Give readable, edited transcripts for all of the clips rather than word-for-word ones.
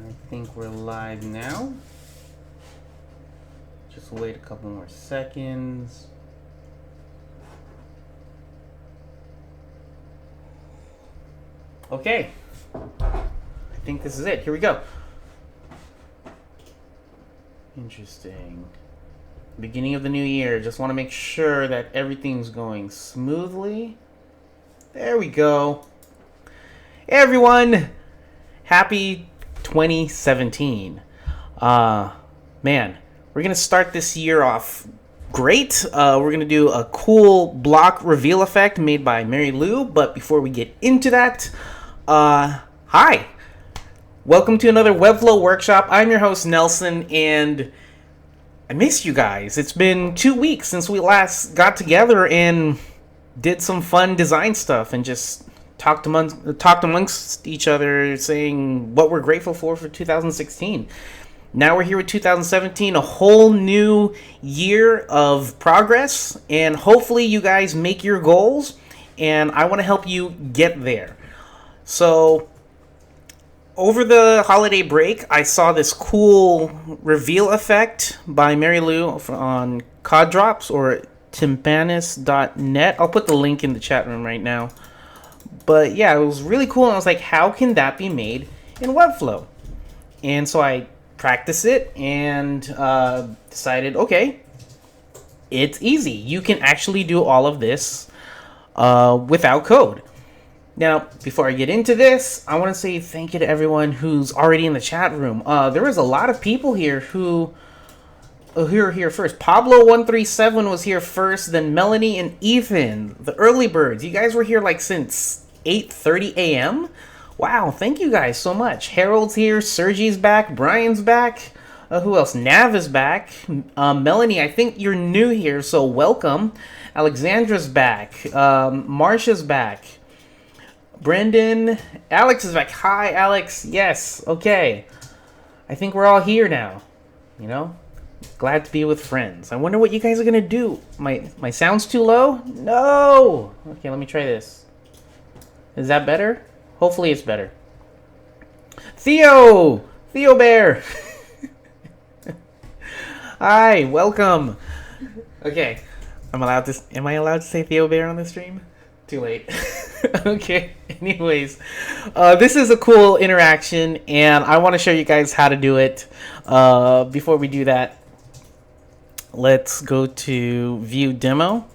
I think we're live now. Just wait a couple more seconds. Okay. I think this is it. Here we go. Interesting. Beginning of the new year. Just want to make sure that everything's going smoothly. There we go. Hey everyone. Happy 2017. Man, we're going to start this year off great. We're going to do a cool block reveal effect made by Mary Lou. But before we get into that, hi. Welcome to another Webflow Workshop. I'm your host, Nelson, and I missed you guys. It's been 2 weeks since we last got together and did some fun design stuff and just talked amongst each other, saying what we're grateful for 2016. Now we're here with 2017, a whole new year of progress, and hopefully you guys make your goals, and I want to help you get there. So over the holiday break, I saw this cool reveal effect by Mary Lou on CodDrops or Timpanis.net. I'll put the link in the chat room right now. But yeah, it was really cool, and I was like, how can that be made in Webflow? And so I practiced it and decided, okay, it's easy. You can actually do all of this without code. Now, before I get into this, I want to say thank you to everyone who's already in the chat room. There was a lot of people here who are here first. Pablo137 was here first, then Melanie and Ethan, the early birds. You guys were here like since 8:30 a.m. Wow, thank you guys so much. Harold's here, Sergi's back, Brian's back. Who else? Nav is back. Melanie, I think you're new here, so welcome. Alexandra's back. Marsha's back. Brendan, Alex is back. Hi, Alex. Yes, okay. I think we're all here now. You know, glad to be with friends. I wonder what you guys are gonna do. My sound's too low? No. Okay, let me try this. Is that better? Hopefully it's better. Theo Bear. Hi, welcome. Okay, am I allowed to say Theo Bear on the stream? Too late. Okay, anyways, this is a cool interaction, and I want to show you guys how to do it. Before we do that, let's go to View Demo.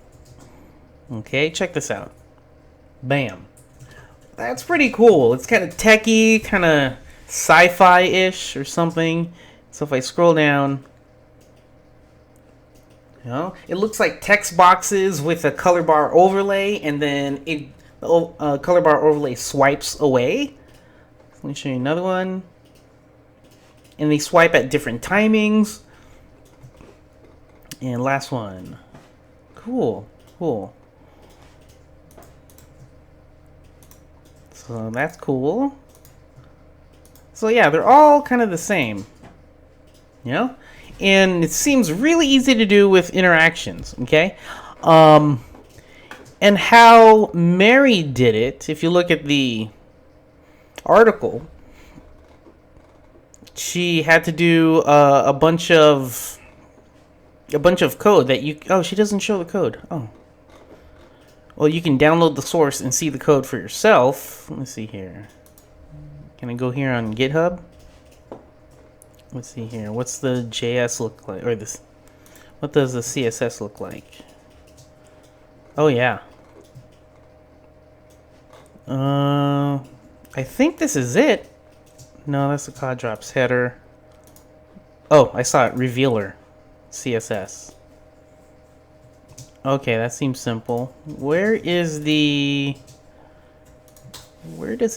Okay, check this out. Bam. That's pretty cool. It's kind of techie, kind of sci-fi-ish or something. So if I scroll down, you know, it looks like text boxes with a color bar overlay, and then the color bar overlay swipes away. Let me show you another one. And they swipe at different timings. And last one. Cool. So that's cool. So yeah, they're all kind of the same. You know? And it seems really easy to do with interactions, okay? And how Mary did it, if you look at the article, she had to do a bunch of code that you... Oh, she doesn't show the code. Oh. Well, you can download the source and see the code for yourself. Let me see here. Can I go here on GitHub? Let's see here. What's the JS look like? Or this? What does the CSS look like? Oh yeah. I think this is it. No, that's the CodDrops header. Oh, I saw it. Revealer. CSS. Okay, that seems simple. Where does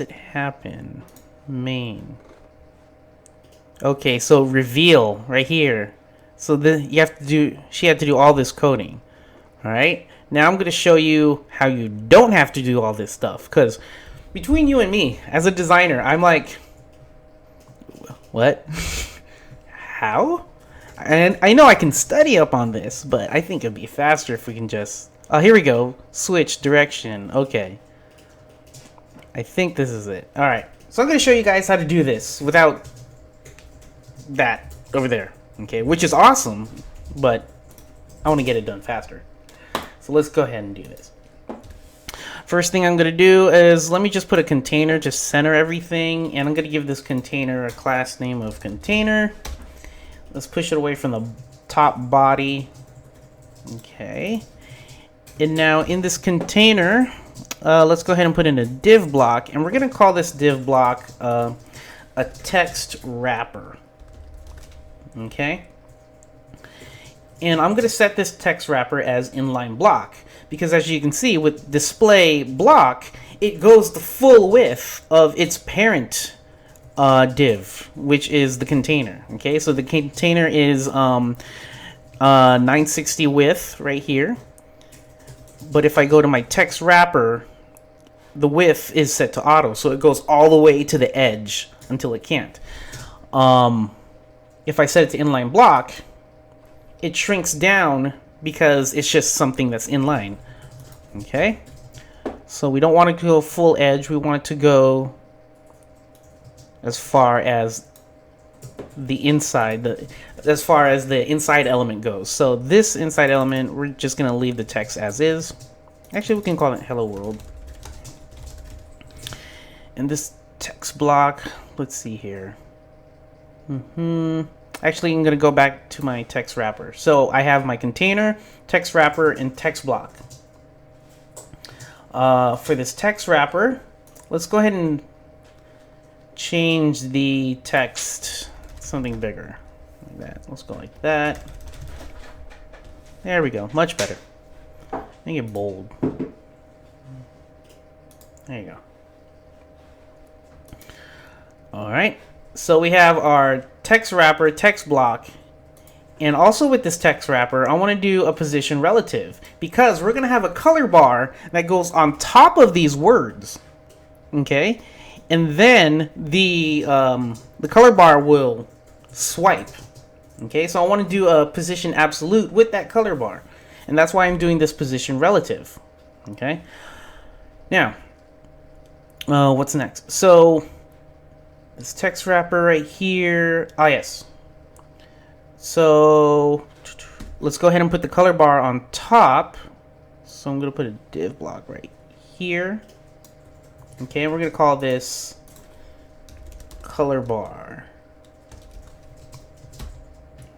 it happen? Main. Okay, so reveal right here. So she had to do all this coding. All right. Now I'm going to show you how you don't have to do all this stuff, because between you and me, as a designer, I'm like, what? How? And I know I can study up on this, but I think it'd be faster if we can just... Oh, here we go. Switch direction. Okay. I think this is it. All right. So I'm going to show you guys how to do this without that over there, okay, which is awesome, but I want to get it done faster. So let's go ahead and do this. First thing I'm going to do is let me just put a container to center everything, and I'm going to give this container a class name of container. Let's push it away from the top body. Okay. And now in this container, let's go ahead and put in a div block, and we're going to call this div block a text wrapper. Okay. And I'm going to set this text wrapper as inline block, because as you can see with display block, it goes the full width of its parent div, which is the container. Okay, so the container is 960 width right here. But if I go to my text wrapper, the width is set to auto, so it goes all the way to the edge until it can't. If I set it to inline block, it shrinks down because it's just something that's inline. Okay, so we don't want it to go full edge. We want it to go as far as the inside, as far as the inside element goes. So this inside element, we're just gonna leave the text as is. Actually, we can call it hello world. And this text block, let's see here. Actually, I'm gonna go back to my text wrapper. So I have my container, text wrapper, and text block. For this text wrapper, let's go ahead and change the text something bigger, like that. Let's go like that. There we go, much better. Make it bold. There you go. All right, so we have our text wrapper, text block, and also with this text wrapper, I want to do a position relative, because we're going to have a color bar that goes on top of these words, okay? And then the color bar will swipe, okay? So I want to do a position absolute with that color bar, and that's why I'm doing this position relative, okay? Now, what's next? So this text wrapper right here, yes. So let's go ahead and put the color bar on top. So I'm going to put a div block right here. Okay, and we're going to call this color bar.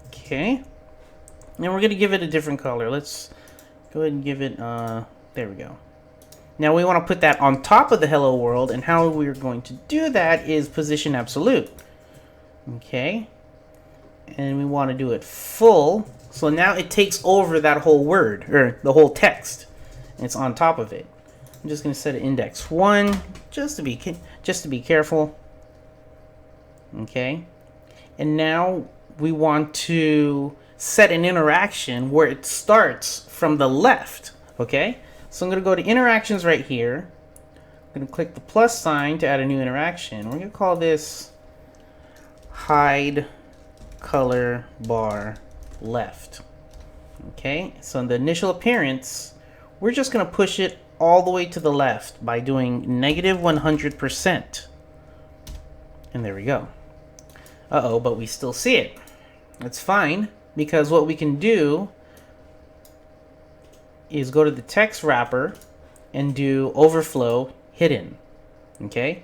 Okay. And we're going to give it a different color. Let's go ahead and give it, there we go. Now we want to put that on top of the hello world, and how we're going to do that is position absolute. Okay. And we want to do it full, so now it takes over that whole word, or the whole text, and it's on top of it. I'm just going to set it index 1 just to be careful. Okay, and now we want to set an interaction where it starts from the left. Okay, so I'm going to go to interactions right here. I'm going to click the plus sign to add a new interaction. We're going to call this hide color bar left. Okay, so in the initial appearance, we're just going to push it all the way to the left by doing -100%. And there we go. Uh-oh, but we still see it. That's fine, because what we can do is go to the text wrapper and do overflow hidden. Okay,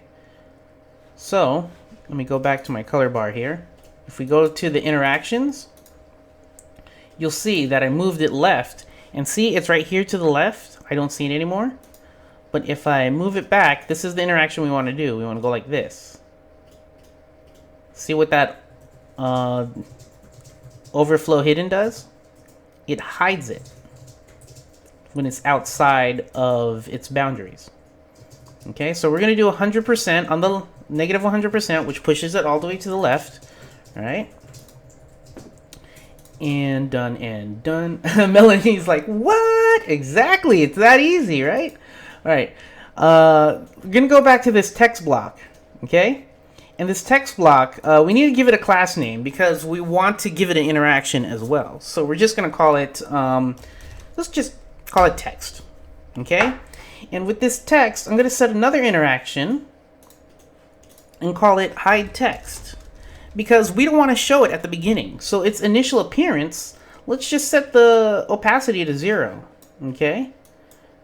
so let me go back to my color bar here. If we go to the interactions, you'll see that I moved it left, and see it's right here to the left. I don't see it anymore. But if I move it back, this is the interaction we want to do. We want to go like this. See what that overflow hidden does? It hides it when it's outside of its boundaries. Okay, so we're going to do 100% on the -100%, which pushes it all the way to the left. All right, and done and done. Melanie's like, what? Exactly, it's that easy, right? All right, we're gonna go back to this text block, okay? And this text block, we need to give it a class name because we want to give it an interaction as well. So we're just gonna call it, let's just call it text, okay? And with this text, I'm gonna set another interaction and call it hide text. because we don't want to show it at the beginning. So its initial appearance, let's just set the opacity to 0. Okay?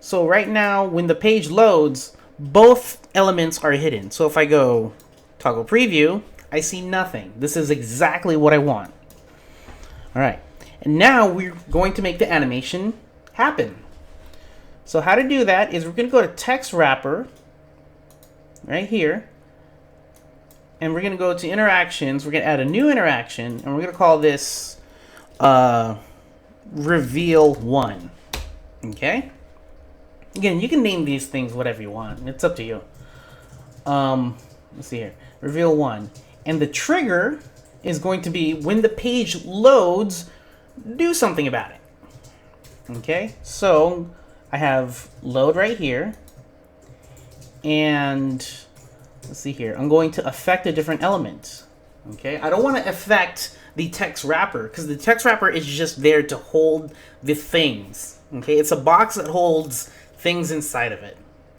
So right now, when the page loads, both elements are hidden. So if I go toggle preview, I see nothing. This is exactly what I want. All right. And now we're going to make the animation happen. So how to do that is we're going to go to text wrapper right here. And we're going to go to interactions. We're going to add a new interaction. And we're going to call this reveal 1. Okay? Again, you can name these things whatever you want. It's up to you. Let's see here. Reveal 1. And the trigger is going to be when the page loads, do something about it. Okay? So I have load right here. And let's see here. I'm going to affect a different element. Okay? I don't want to affect the text wrapper because the text wrapper is just there to hold the things. Okay? It's a box that holds things inside of it.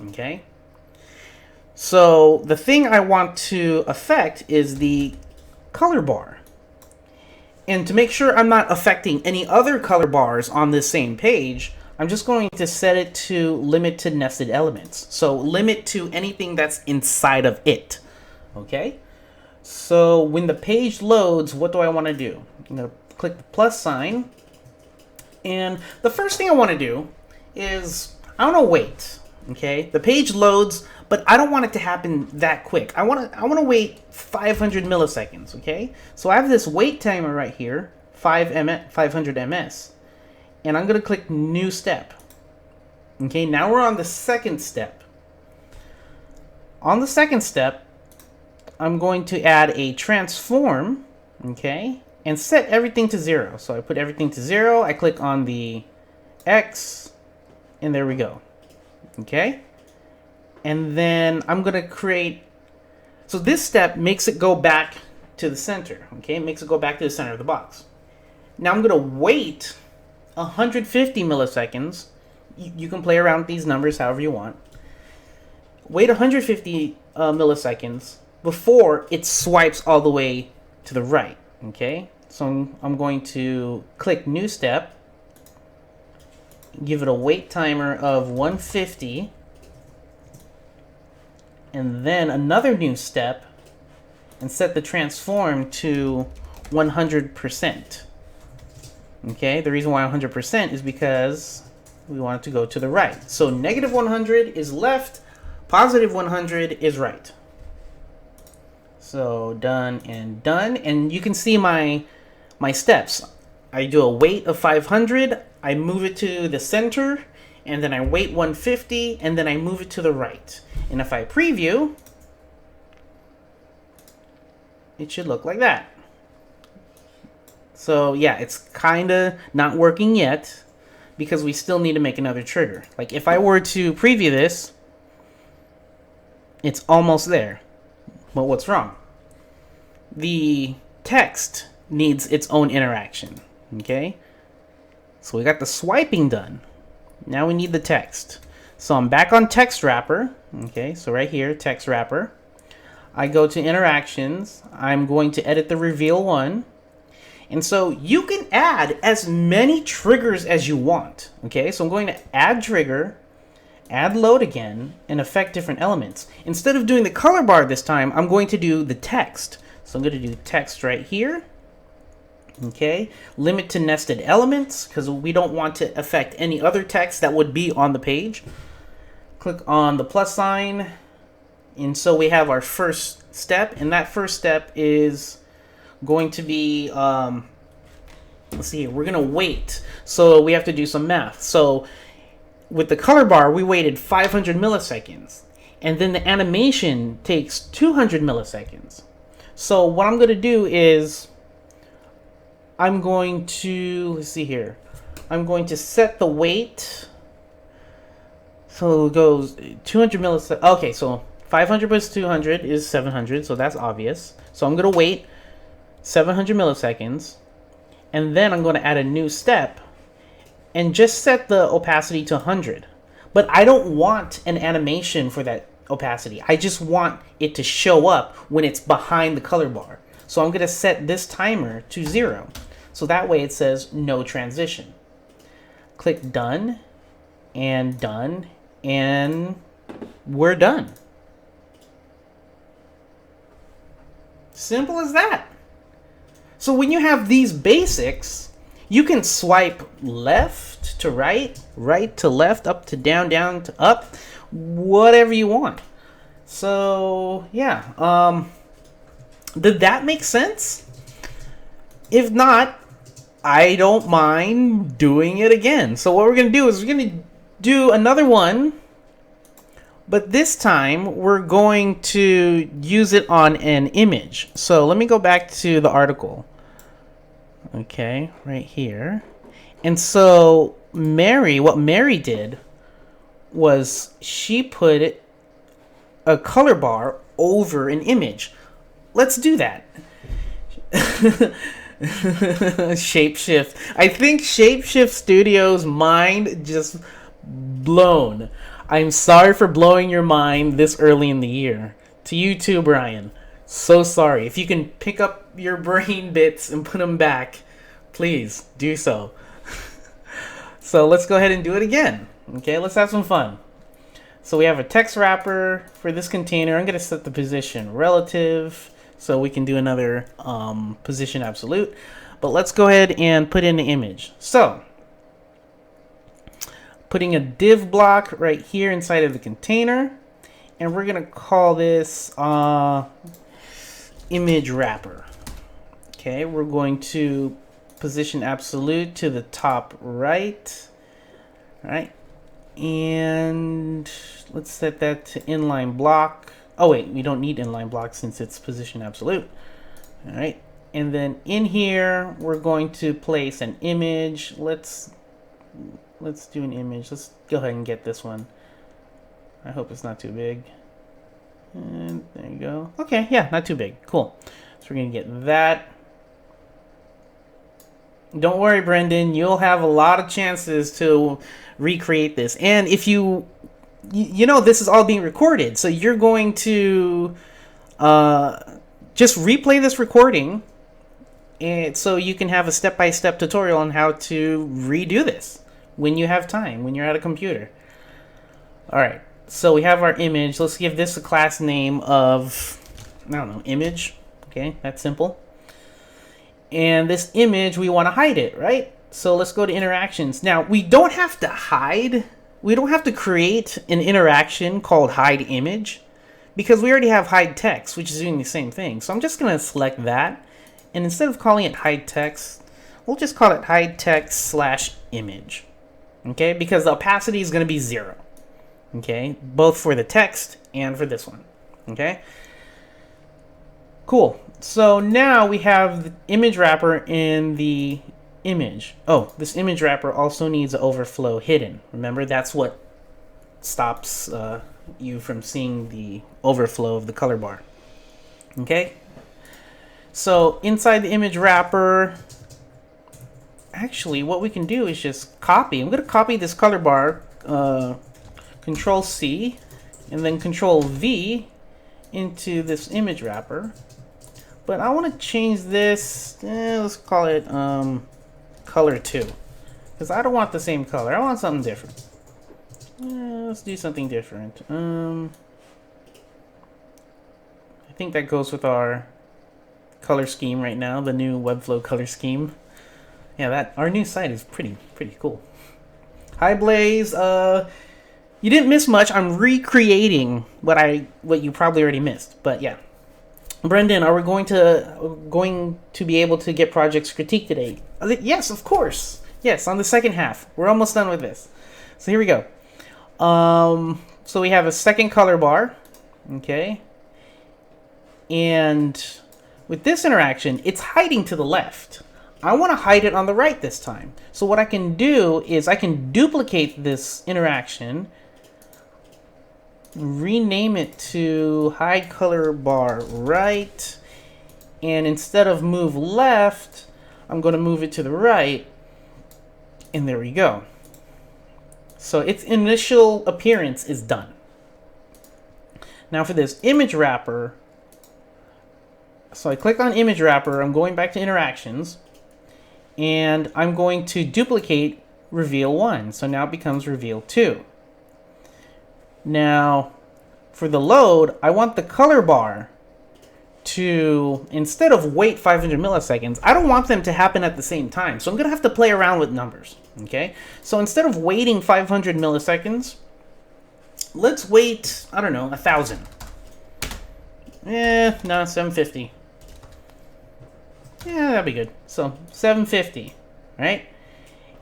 Okay? So the thing I want to affect is the color bar. And to make sure I'm not affecting any other color bars on this same page, I'm just going to set it to limit to nested elements. So limit to anything that's inside of it. Okay? So when the page loads, what do I want to do? I'm going to click the plus sign. And the first thing I want to do is, I want to wait. Okay? The page loads, but I don't want it to happen that quick. I want to wait 500 milliseconds, okay? So I have this wait timer right here, 500 ms. And I'm going to click new step. Okay, now we're on the second step. On the second step, I'm going to add a transform, okay? And set everything to 0. So I put everything to 0, I click on the X, and there we go. Okay? And then I'm going to create, so this step makes it go back to the center, okay? It makes it go back to the center of the box. Now I'm going to wait 150 milliseconds. You can play around with these numbers however you want. Wait 150 milliseconds before it swipes all the way to the right, okay? So I'm going to click new step, give it a wait timer of 150, and then another new step and set the transform to 100%. Okay, the reason why 100% is because we want it to go to the right. So negative 100 is left, positive 100 is right. So done, and you can see my steps. I do a wait of 500, I move it to the center, and then I wait 150, and then I move it to the right. And if I preview, it should look like that. So yeah, it's kind of not working yet because we still need to make another trigger. Like if I were to preview this, it's almost there. But what's wrong? The text needs its own interaction. Okay? So we got the swiping done. Now we need the text. So I'm back on text wrapper. Okay, so right here, text wrapper. I go to interactions. I'm going to edit the reveal 1. And so you can add as many triggers as you want. Okay, so I'm going to add trigger, add load again, and affect different elements. Instead of doing the color bar this time, I'm going to do the text. So I'm going to do text right here. Okay, limit to nested elements because we don't want to affect any other text that would be on the page. Click on the plus sign, and so we have our first step, and that first step is going to be, let's see here, we're going to wait. So we have to do some math. So with the color bar, we waited 500 milliseconds, and then the animation takes 200 milliseconds. So what I'm going to do is I'm going to, let's see here, I'm going to set the wait. So it goes 200 milliseconds. Okay, so 500 plus 200 is 700, so that's obvious. So I'm going to wait 700 milliseconds, and then I'm going to add a new step and just set the opacity to 100. But I don't want an animation for that opacity. I just want it to show up when it's behind the color bar. So I'm going to set this timer to 0. So that way it says no transition. Click done, and we're done. Simple as that. So when you have these basics, you can swipe left to right, right to left, up to down, down to up, whatever you want. So yeah, did that make sense? If not, I don't mind doing it again. So what we're going to do is we're going to do another one, but this time we're going to use it on an image. So let me go back to the article. Okay, right here. And so what Mary did was she put a color bar over an image. Let's do that. Shapeshift. I think Shapeshift Studios' mind just blown. I'm sorry for blowing your mind this early in the year. To you too, Brian. So sorry. If you can pick up your brain bits and put them back, please do so. So let's go ahead and do it again. Okay, let's have some fun. So we have a text wrapper for this container. I'm going to set the position relative so we can do another position absolute. But let's go ahead and put in the image. So putting a div block right here inside of the container. And we're going to call this image wrapper. Okay, we're going to position absolute to the top right. All right. And let's set that to inline block. Oh wait, we don't need inline block since it's position absolute. All right. And then in here, we're going to place an image. Let's do an image. Let's go ahead and get this one. I hope it's not too big. And there you go. Okay, yeah, not too big. Cool. So we're going to get that. Don't worry, Brendan. You'll have a lot of chances to recreate this. And if you know this is all being recorded, so you're going to just replay this recording, and so you can have a step-by-step tutorial on how to redo this when you have time, when you're at a computer. All right. So we have our image. Let's give this a class name of, I don't know, image. Okay, that's simple. And this image, we want to hide it, right? So let's go to interactions. Now, we don't have to hide. We don't have to create an interaction called hide image because we already have hide text, which is doing the same thing. So I'm just going to select that. And instead of calling it hide text, we'll just call it hide text / image. Okay, because the opacity is going to be 0. Okay, both for the text and for this one. Okay, cool. So now we have the image wrapper in the image. Oh, this image wrapper also needs an overflow hidden. Remember, that's what stops you from seeing the overflow of the color bar. Okay, so inside the image wrapper, actually what we can do is just copy. I'm going to copy this color bar, Control C, and then Control V into this image wrapper. But I want to change this, let's call it color 2. Because I don't want the same color, I want something different. Let's do something different. I think that goes with our color scheme right now, the new Webflow color scheme. Yeah, our new site is pretty cool. Hi Blaze, you didn't miss much. I'm recreating what you probably already missed. But yeah. Brendan, are we going to be able to get projects critiqued today? Yes, of course. Yes, on the second half. We're almost done with this. So here we go. So we have a second color bar. Okay. And with this interaction, it's hiding to the left. I want to hide it on the right this time. So what I can do is I can duplicate this interaction, rename it to hide color bar right, and instead of move left, I'm going to move it to the right, and there we go. So its initial appearance is done. Now for this image wrapper, So I click on image wrapper, I'm going back to interactions, and I'm going to duplicate reveal 1. So now it becomes reveal 2. Now, for the load, I want the color bar to, instead of wait 500 milliseconds, I don't want them to happen at the same time. So I'm going to have to play around with numbers, okay? So instead of waiting 500 milliseconds, let's wait, I don't know, 1,000. No, 750. Yeah, that'd be good. So 750, right?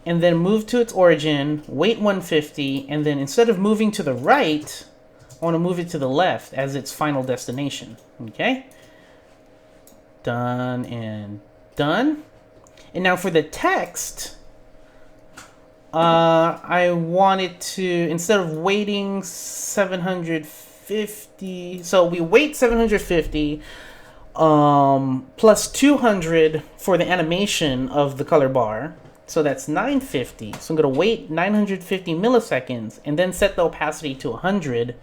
And then move to its origin, wait 150, and then instead of moving to the right, I want to move it to the left as its final destination. Okay? Done and done. And now for the text, I want it to, instead of waiting 750, so we wait 750, plus 200 for the animation of the color bar. So that's 950. So I'm going to wait 950 milliseconds and then set the opacity to 100.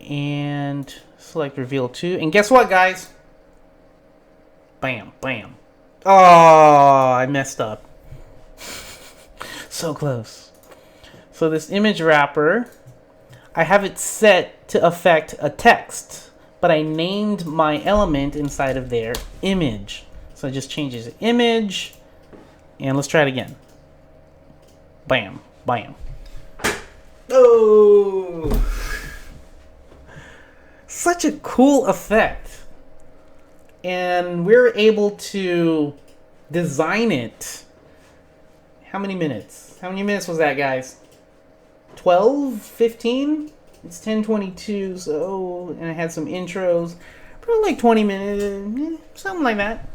And select reveal 2. And guess what, guys? Bam, bam. Oh, I messed up. So close. So this image wrapper, I have it set to affect a text, but I named my element inside of there image. So it just changes image, and let's try it again. Bam, bam. Oh! Such a cool effect. And we're able to design it. How many minutes? How many minutes was that, guys? 12? 15? It's 10:22, so, and I had some intros. Probably like 20 minutes, something like that.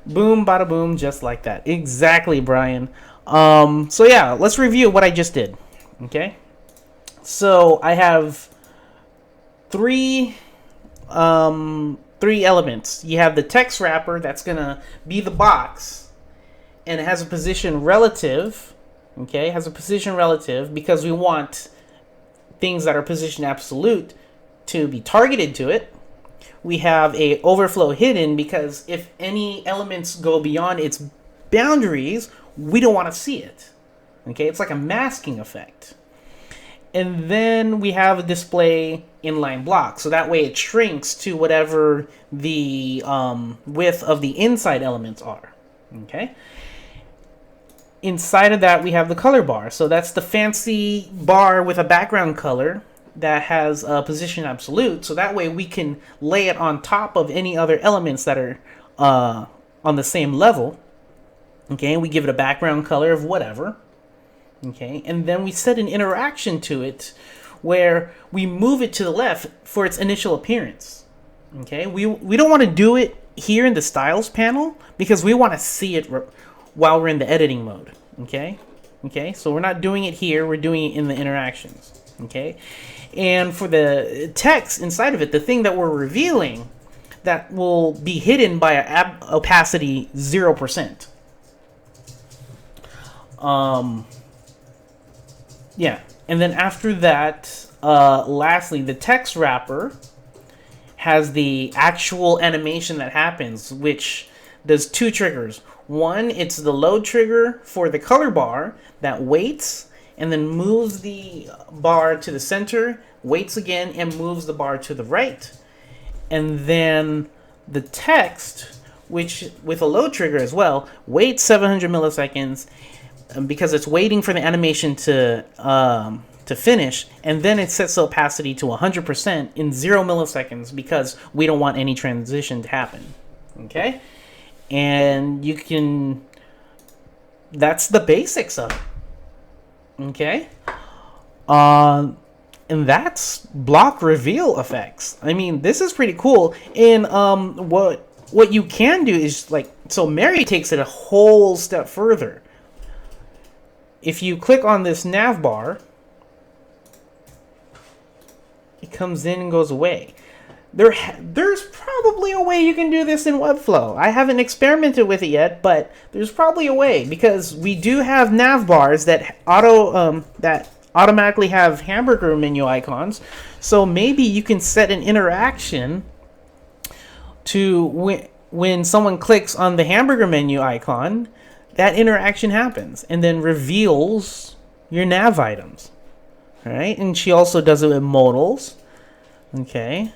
Boom, bada boom, just like that. Exactly, Brian. So yeah, let's review what I just did. Okay? So I have three elements. You have the text wrapper, that's gonna be the box, and it has a position relative. Okay, it has a position relative because we want things that are position absolute to be targeted to it. We have a overflow hidden because if any elements go beyond its boundaries, we don't want to see it. Okay, it's like a masking effect. And then we have a display inline block, so that way it shrinks to whatever the width of the inside elements are. Okay. Inside of that, we have the color bar. So that's the fancy bar with a background color that has a position absolute. So that way we can lay it on top of any other elements that are on the same level. Okay, we give it a background color of whatever. Okay, and then we set an interaction to it where we move it to the left for its initial appearance. Okay, we don't want to do it here in the styles panel because we want to see it while we're in the editing mode. Okay, so we're not doing it here, we're doing it in the interactions. Okay, and for the text inside of it, the thing that we're revealing, that will be hidden by an opacity 0%. Yeah, and then after that, lastly, the text wrapper has the actual animation that happens, which does two triggers. One, it's the load trigger for the color bar that waits and then moves the bar to the center, waits again, and moves the bar to the right. And then the text, which with a load trigger as well, waits 700 milliseconds because it's waiting for the animation to finish, and then it sets the opacity to 100% in 0 milliseconds because we don't want any transition to happen. Okay? And you can, that's the basics of it. Okay? And that's block reveal effects. I mean, this is pretty cool. And what you can do is, like, so Mary takes it a whole step further. If you click on this nav bar, it comes in and goes away. There's probably a way you can do this in Webflow. I haven't experimented with it yet, but there's probably a way because we do have nav bars that automatically have hamburger menu icons. So maybe you can set an interaction to when someone clicks on the hamburger menu icon, that interaction happens and then reveals your nav items. All right, and she also does it with modals. Okay.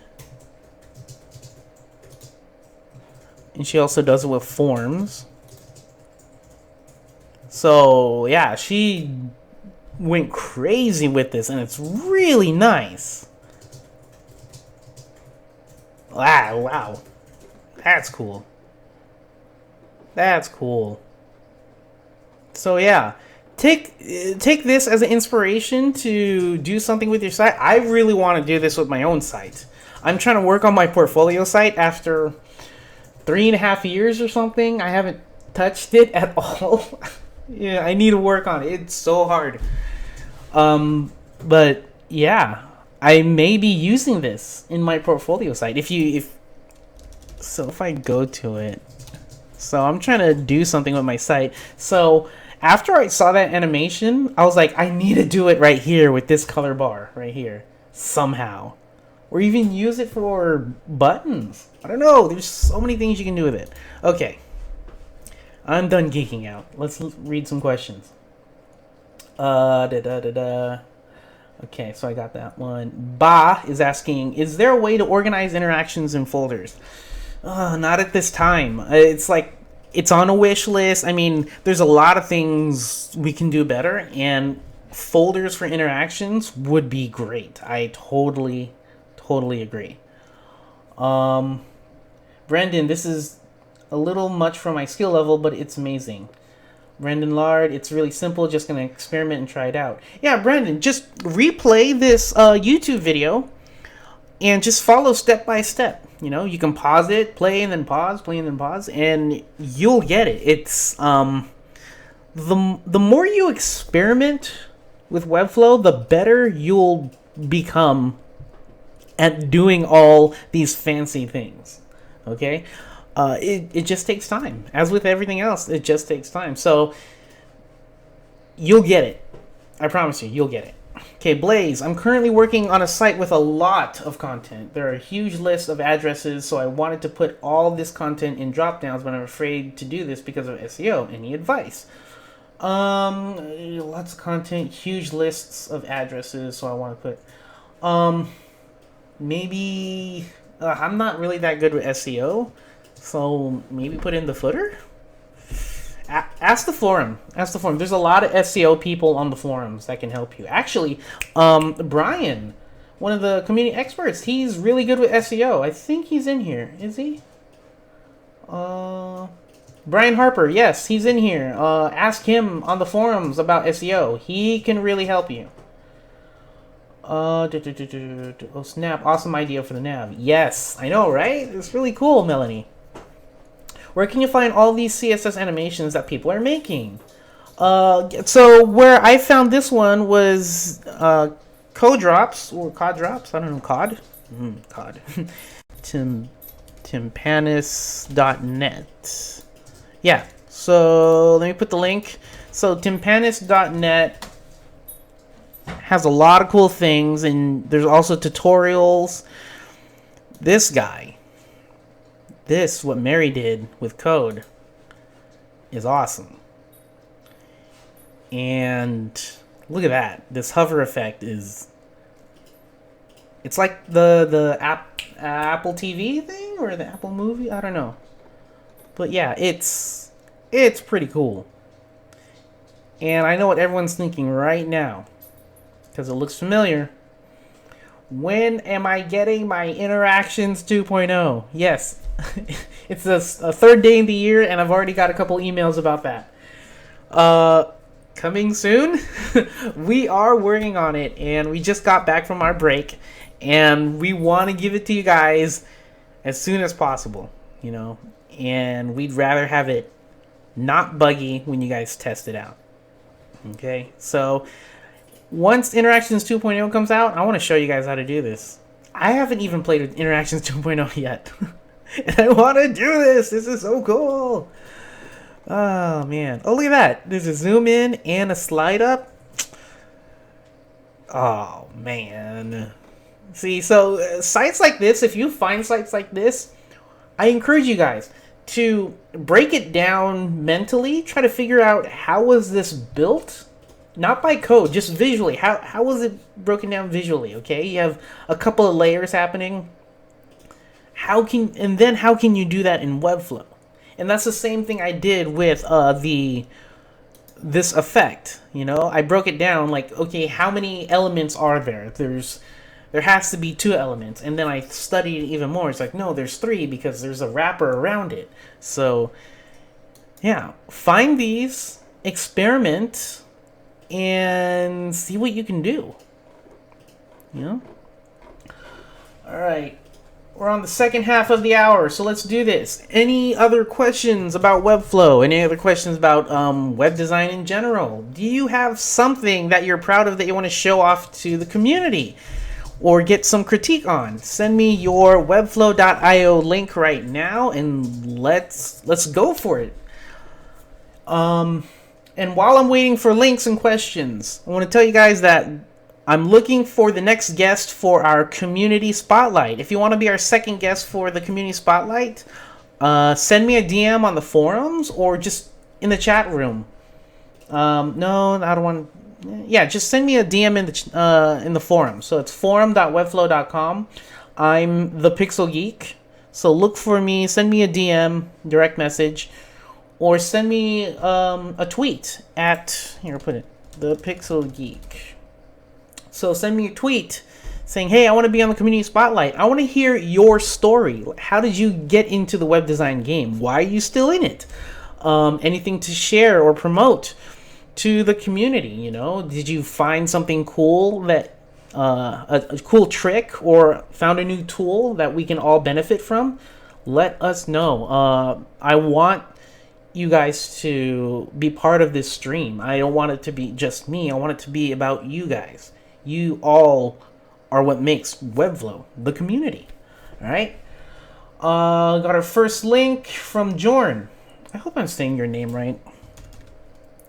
And she also does it with forms. So, yeah, she went crazy with this, and it's really nice. Wow. That's cool. That's cool. So, yeah. Take this as an inspiration to do something with your site. I really want to do this with my own site. I'm trying to work on my portfolio site after 3.5 years or something. I haven't touched it at all. Yeah, I need to work on it. It's so hard. But yeah, I may be using this in my portfolio site. If I go to it, so I'm trying to do something with my site. So after I saw that animation, I was like, I need to do it right here with this color bar right here somehow, or even use it for buttons. I don't know. There's so many things you can do with it. Okay. I'm done geeking out. Let's read some questions. Okay, so I got that one. Ba is asking, is there a way to organize interactions in folders? Not at this time. It's like, it's on a wish list. I mean, there's a lot of things we can do better, and folders for interactions would be great. I totally agree. Brendan, this is a little much for my skill level, but it's amazing. Brendan Lard, it's really simple. Just going to experiment and try it out. Yeah, Brendan, just replay this YouTube video and just follow step by step. You know, you can pause it, play and then pause, play and then pause, and you'll get it. It's the more you experiment with Webflow, the better you'll become at doing all these fancy things. Okay? It just takes time. As with everything else, it just takes time. So you'll get it. I promise you, you'll get it. Okay, Blaze, I'm currently working on a site with a lot of content. There are a huge list of addresses, so I wanted to put all this content in drop-downs, but I'm afraid to do this because of SEO. Any advice? Lots of content, huge lists of addresses, so I want to put... maybe... I'm not really that good with SEO, so maybe put in the footer? Ask the forum. There's a lot of SEO people on the forums that can help you. Actually, Brian, one of the community experts, he's really good with SEO. I think he's in here. Is he? Brian Harper, yes, he's in here. Ask him on the forums about SEO. He can really help you. Oh snap, awesome idea for the nav. Yes, I know, right? It's really cool, Melanie. Where can you find all these CSS animations that people are making? So where I found this one was Codrops or Codrops. I don't know, Cod. Cod. Timpanis.net. Yeah. So let me put the link. So timpanis.net has a lot of cool things, and there's also tutorials. This guy. This, what Mary did with code, is awesome. And look at that. This hover effect is... It's like the Apple TV thing or the Apple movie? I don't know. But yeah, it's pretty cool. And I know what everyone's thinking right now, because it looks familiar. When am I getting my Interactions 2.0? Yes. It's a third day in the year, and I've already got a couple emails about that. Coming soon. We are working on it, and we just got back from our break, and we want to give it to you guys as soon as possible, you know, and we'd rather have it not buggy when you guys test it out. Okay, so once Interactions 2.0 comes out, I want to show you guys how to do this. I haven't even played with Interactions 2.0 yet. And I want to do this. This is so cool. Oh, man. Oh, look at that. There's a zoom in and a slide up. Oh, man. See, so sites like this, if you find sites like this, I encourage you guys to break it down mentally. Try to figure out how was this built, not by code, just visually. How was it broken down visually? Okay, you have a couple of layers happening. How can you do that in Webflow? And that's the same thing I did with this effect. I broke it down like, okay, how many elements are there? There has to be 2 elements, and then I studied even more. It's like, no, there's 3 because there's a wrapper around it. So yeah, find these, experiment, and see what you can do. All right. We're on the second half of the hour, so let's do this. Any other questions about Webflow? Any other questions about web design in general? Do you have something that you're proud of that you want to show off to the community or get some critique on? Send me your webflow.io link right now, and let's go for it. And while I'm waiting for links and questions, I want to tell you guys that I'm looking for the next guest for our community spotlight. If you want to be our second guest for the community spotlight, send me a DM on the forums or just in the chat room. No, I don't want. Yeah, just send me a DM in the forum. So it's forum.webflow.com. I'm the Pixel Geek. So look for me. Send me a DM, direct message, or send me a tweet at the Pixel Geek. So send me a tweet saying, hey, I want to be on the community spotlight. I want to hear your story. How did you get into the web design game? Why are you still in it? Anything to share or promote to the community? Did you find something cool, that a cool trick, or found a new tool that we can all benefit from? Let us know. I want you guys to be part of this stream. I don't want it to be just me. I want it to be about you guys. You all are what makes Webflow the community. All right. Got our first link from Jorn. I hope I'm saying your name right,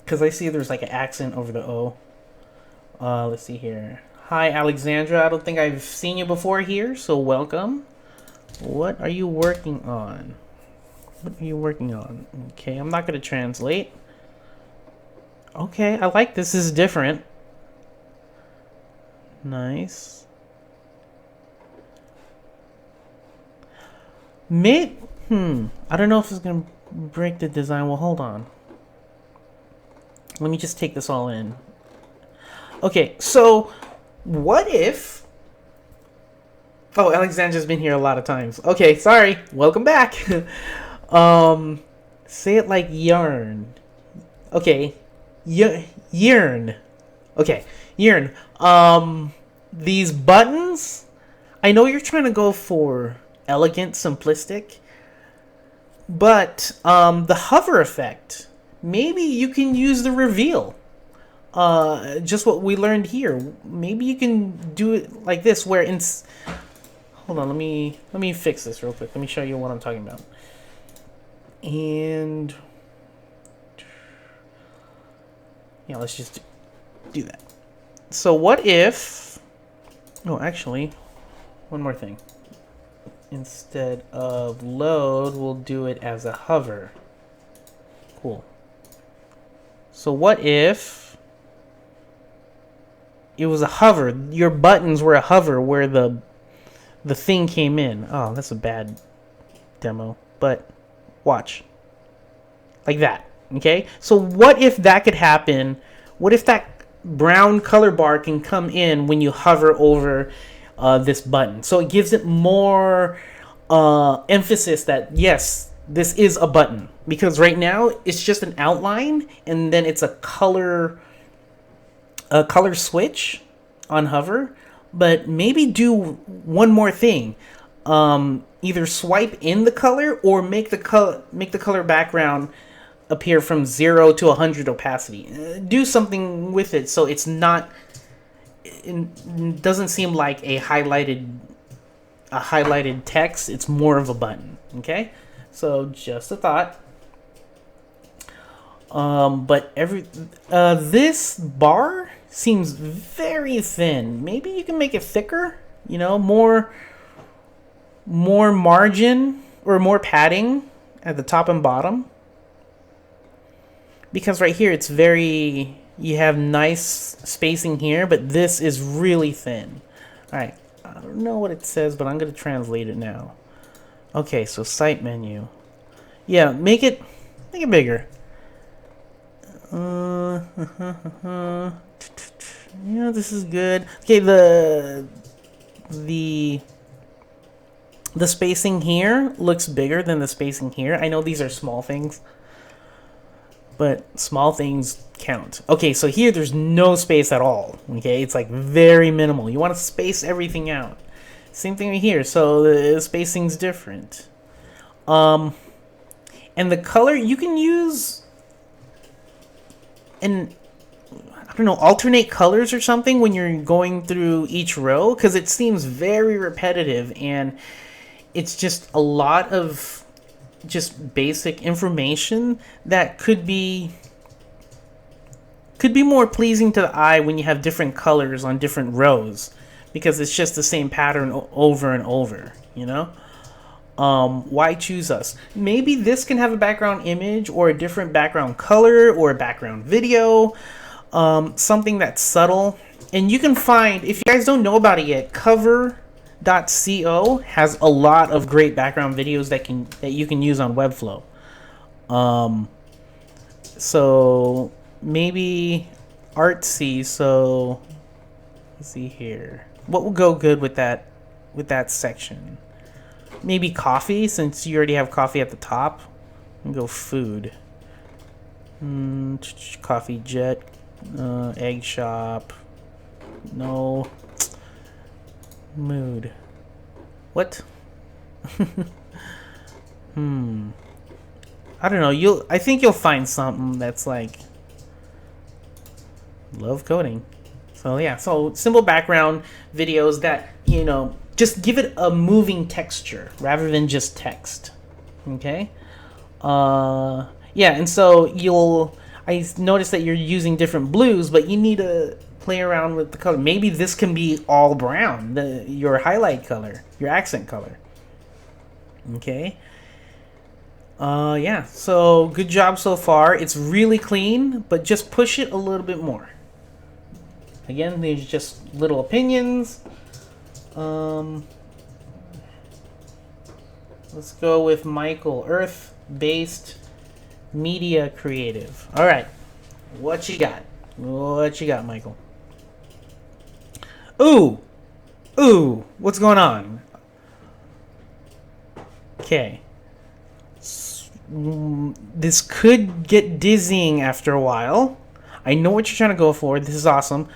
because I see there's like an accent over the O. Let's see here. Hi, Alexandra. I don't think I've seen you before here, so welcome. What are you working on? Okay, I'm not going to translate. Okay, I like this. This is different. Nice. I don't know if it's gonna break the design. Well, hold on. Let me just take this all in. Okay, so what if... Oh, Alexandra's been here a lot of times. Okay, sorry. Welcome back. Say it like yarn. Okay. Yearn. Okay, yearn. These buttons, I know you're trying to go for elegant, simplistic, but the hover effect, maybe you can use the reveal. Just what we learned here. Maybe you can do it like this, where hold on, let me fix this real quick. Let me show you what I'm talking about. And yeah, let's just do that. So what if... Oh, actually, one more thing. Instead of load, we'll do it as a hover. Cool. So what if it was a hover? Your buttons were a hover where the thing came in. Oh, that's a bad demo. But watch. Like that. Okay? So what if that could happen? What if that brown color bar can come in when you hover over this button? So it gives it more emphasis that, yes, this is a button. Because right now, it's just an outline, and then it's a color switch on hover. But maybe do one more thing. Either swipe in the color or make the color background appear from 0 to 100 opacity. Do something with it so it's not... It doesn't seem like a highlighted text. It's more of a button. Okay? So just a thought. But this bar seems very thin. Maybe you can make it thicker. More margin or more padding at the top and bottom. Because right here it's very, you have nice spacing here, but this is really thin. Alright, I don't know what it says, but I'm going to translate it now. Okay, so site menu. Yeah, make it bigger. Yeah, this is good. Okay, the spacing here looks bigger than the spacing here. I know these are small things, but small things count. Okay, so here there's no space at all. Okay, it's like very minimal. You want to space everything out. Same thing right here. So the spacing's different. And the color you can use, and I don't know, alternate colors or something when you're going through each row, because it seems very repetitive and it's just a lot of just basic information that could be more pleasing to the eye when you have different colors on different rows, because it's just the same pattern over and over, you know? Why choose us? Maybe this can have a background image or a different background color or a background video, something that's subtle. And you can find, if you guys don't know about it yet, cover.co has a lot of great background videos that you can use on Webflow. So maybe artsy. So let's see here. What will go good with that section? Maybe coffee, since you already have coffee at the top. And go food. Coffee jet. Egg shop. No. Mood. What? I don't know. I think you'll find something that's like love coding. So yeah, so simple background videos that, you know, just give it a moving texture rather than just text. Okay? Yeah, and so I noticed that you're using different blues, but you need to play around with the color. Maybe this can be all brown, your highlight color, your accent color. Okay? Yeah, so good job so far. It's really clean, but just push it a little bit more. Again, these are just little opinions. Let's go with Michael, Earth-based media creative. All right, what you got? What you got, Michael? Ooh, what's going on? Okay. This could get dizzying after a while. I know what you're trying to go for. This is awesome.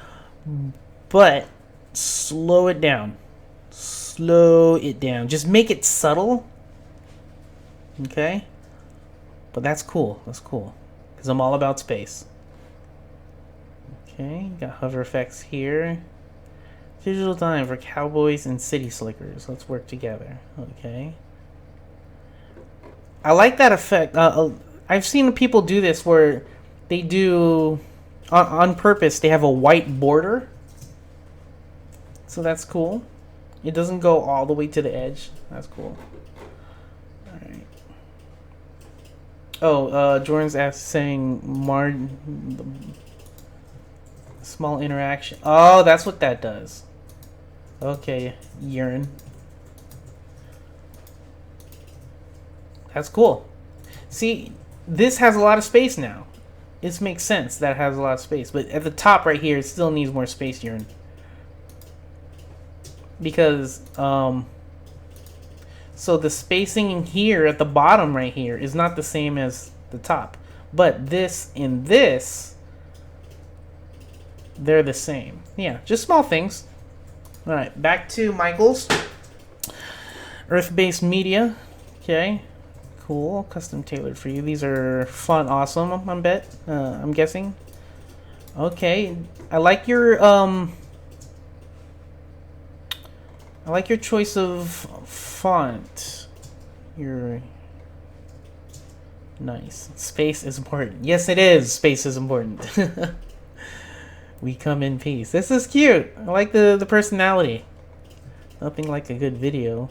But slow it down. Slow it down. Just make it subtle. Okay? But that's cool. That's cool. Because I'm all about space. Okay, got hover effects here. Digital time for cowboys and city slickers. Let's work together. Okay. I like that effect. I've seen people do this where they do, on purpose, they have a white border. So that's cool. It doesn't go all the way to the edge. That's cool. Alright. Oh, Jordan's saying small interaction. Oh, that's what that does. Okay, urine. That's cool. See, this has a lot of space now. This makes sense that it has a lot of space. But at the top right here, it still needs more space, urine. Because, so the spacing in here at the bottom right here is not the same as the top. But this and this, they're the same. Yeah, just small things. Alright, back to Michael's. Earth-based media. Okay. Cool. Custom tailored for you. These are fun, awesome, I'm guessing. Okay. I like your choice of font. Nice. Space is important. Yes, it is. Space is important. We come in peace. This is cute. I like the personality. Nothing like a good video.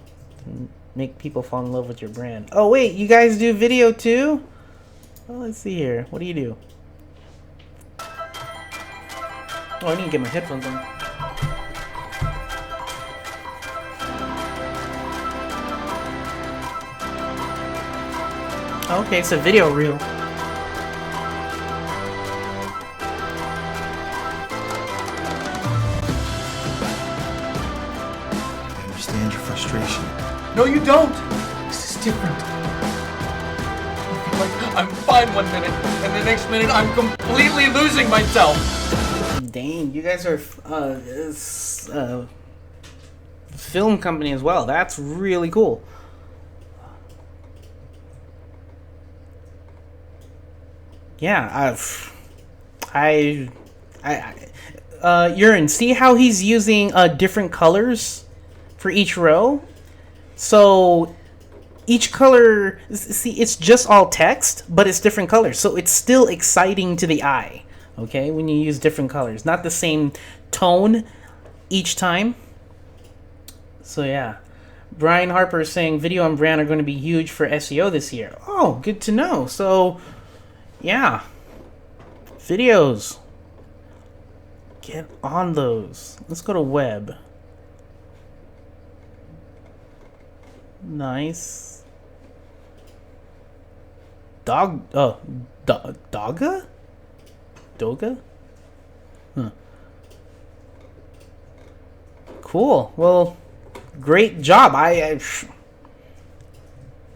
Make people fall in love with your brand. Oh wait, you guys do video too? Well, let's see here. What do you do? Oh, I need to get my headphones on. Okay, it's a video reel. I understand your frustration. No, you don't! This is different. I feel like I'm fine one minute, and the next minute I'm completely losing myself. Dang, you guys are film company as well. That's really cool. Yeah, Urine, see how he's using different colors for each row? So each color, see, it's just all text, but it's different colors. So it's still exciting to the eye, okay, when you use different colors. Not the same tone each time. So yeah. Brian Harper is saying video and brand are going to be huge for SEO this year. Oh, good to know. So, yeah. Videos. Get on those. Let's go to web. Nice. Doga? Doga? Huh. Cool. Well, great job.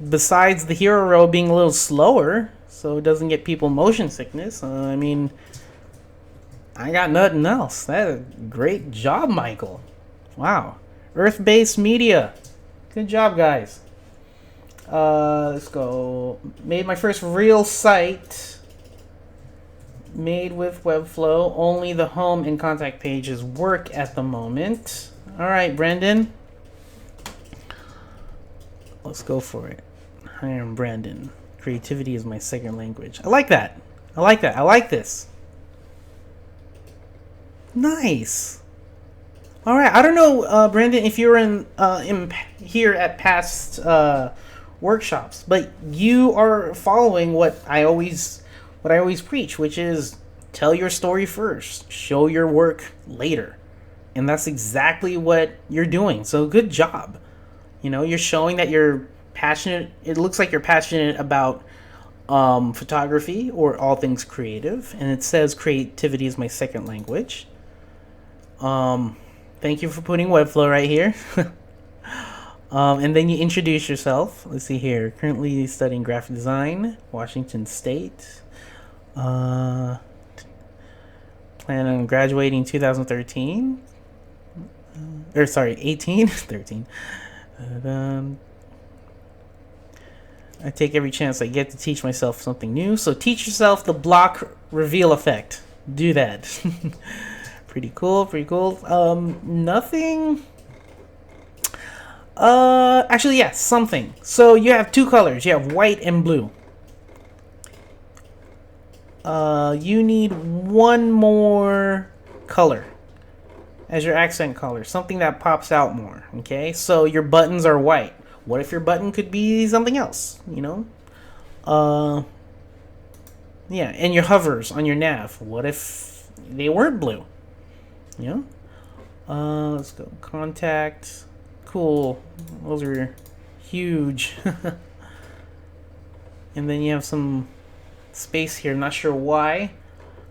Besides the hero row being a little slower, so it doesn't get people motion sickness, I mean, I got nothing else. That's a great job, Michael. Wow. Earth-based media. Good job, guys. Let's go. Made my first real site. Made with Webflow. Only the home and contact pages work at the moment. All right, Brandon. Let's go for it. I am Brandon. Creativity is my second language. I like that. I like that. I like this. Nice. All right. I don't know, Brandon, if you were in here at past workshops, but you are following what I always preach, which is tell your story first, show your work later, and that's exactly what you're doing. So good job. You know, you're showing that you're passionate. It looks like you're passionate about photography or all things creative, and it says creativity is my second language. Thank you for putting Webflow right here. And then you introduce yourself. Let's see here. Currently studying graphic design, Washington State. Plan on graduating 2013. 18, 13. I take every chance I get to teach myself something new. So teach yourself the block reveal effect. Do that. Pretty cool, pretty cool. Nothing. Actually, yes, something. So you have two colors. You have white and blue. You need one more color as your accent color. Something that pops out more. Okay, so your buttons are white. What if your button could be something else? You know? Yeah, and your hovers on your nav. What if they weren't blue? You know? Let's go. Contact. Cool. Those are huge. And then you have some space here. Not sure why,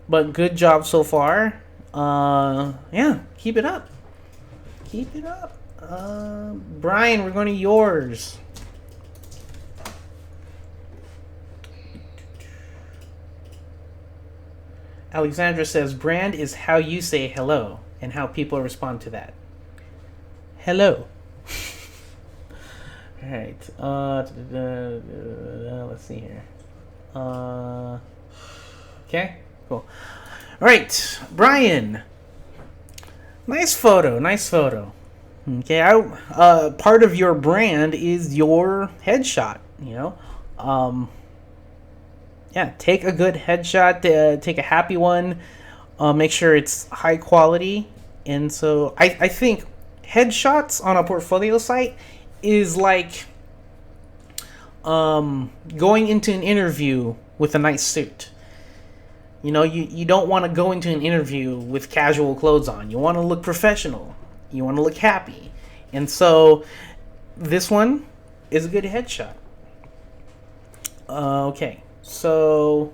but good job so far. Yeah, keep it up. Keep it up. Brian, we're going to yours. Alexandra says, brand is how you say hello and how people respond to that. Hello. All right. Let's see here. Okay, cool. All right, Brian. Nice photo. Nice photo. Okay, part of your brand is your headshot. You know, yeah. Take a good headshot. Take a happy one. Make sure it's high quality. And so I think headshots on a portfolio site is like going into an interview with a nice suit. You know, you don't want to go into an interview with casual clothes on. You want to look professional. You want to look happy. And so this one is a good headshot. Okay, so...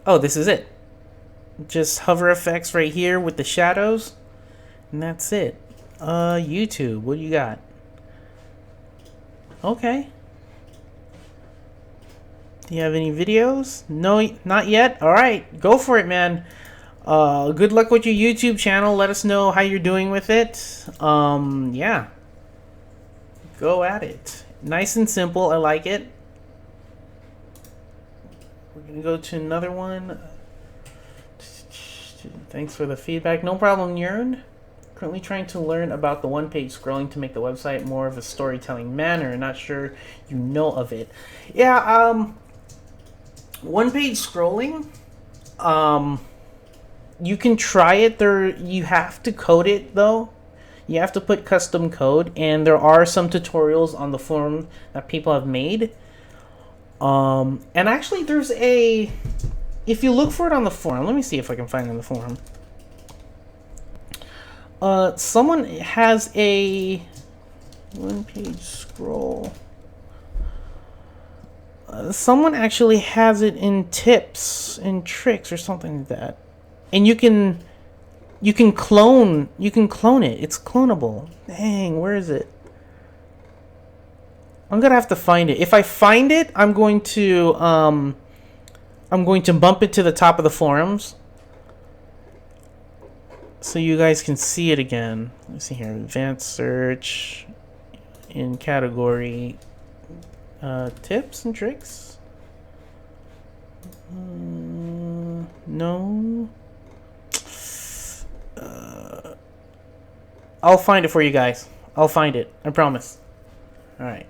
Oh, this is it. Just hover effects right here with the shadows. And that's it. YouTube, what do you got? Okay. Do you have any videos? No, not yet? Alright, go for it, man. Good luck with your YouTube channel. Let us know how you're doing with it. Yeah. Go at it. Nice and simple. I like it. We're going to go to another one. Thanks for the feedback. No problem, Yearn. Currently trying to learn about the one-page scrolling to make the website more of a storytelling manner. Not sure you know of it. Yeah, one-page scrolling, you can try it. You have to code it, though. You have to put custom code, and there are some tutorials on the forum that people have made. And actually, there's a... If you look for it on the forum, let me see if I can find it on the forum. Someone has a one-page scroll. Someone actually has it in tips and tricks or something like that, and you can clone it. It's clonable. Dang, where is it? I'm gonna have to find it. If I find it, I'm going to bump it to the top of the forums so you guys can see it again. Let's see here. Advanced search in category tips and tricks. No. I'll find it for you guys. I'll find it. I promise. Alright.